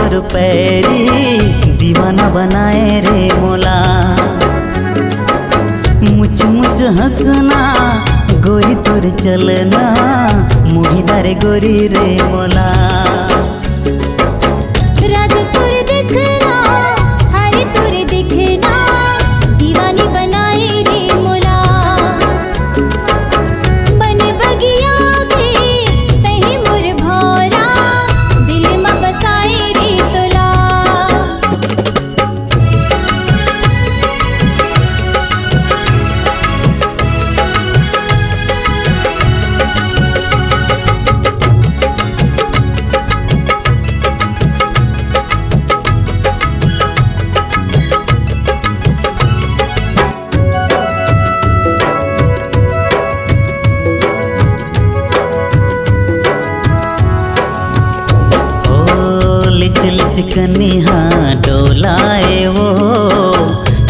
तोर पैरी दीवाना बनाए रे मोला। मुझ मुझ हंसना गोरी तोर चलना मोहिना रे गोरी रे मोला। राज तोर देखना हरे तोर दिखना दीवानी बनाए रे मोला। बन बगिया के तही मोर भौरा दिल में बसाए रे तोला। कन्या डोलाए वो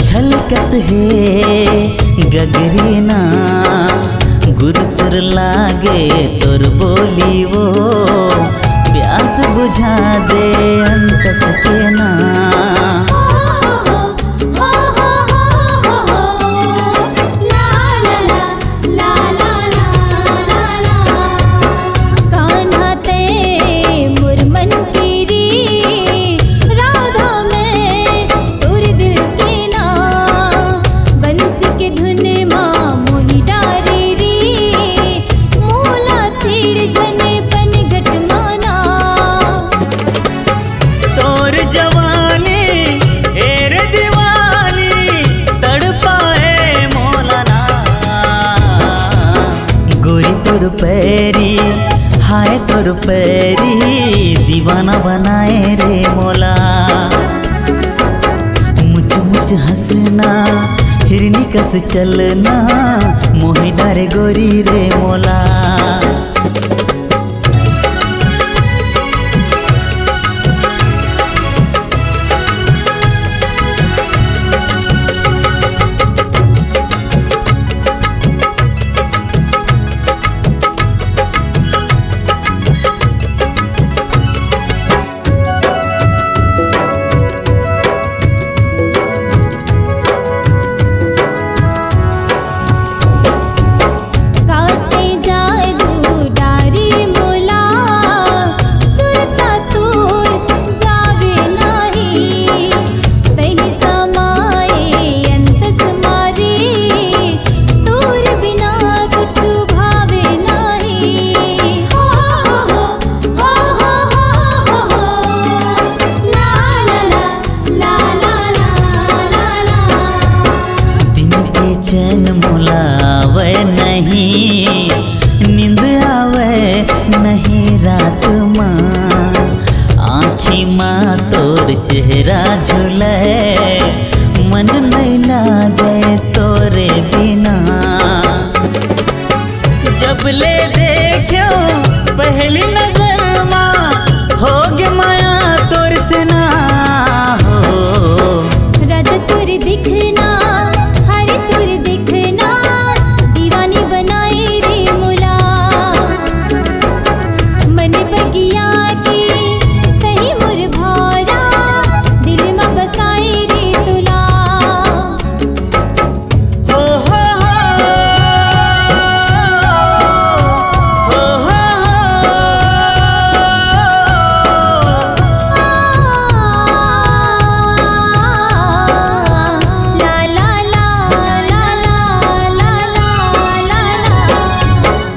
छलकत है गगरीना गुरुतर लागे तोर बोली वो प्यास बुझा दे अंतस के ना। तोर पैरी हाय तोर पैरी दीवाना बनाए रे मोला। मुझ मुझ हंसना हिरनी कस चलना मोहिना रे गोरी रे मोला। चैन मोला आवे नहीं नींद आवे नहीं रात माँ आँखी माँ तोर चेहरा झूले मन नहीं लागे तोरे बिना। जब ले देखो पहली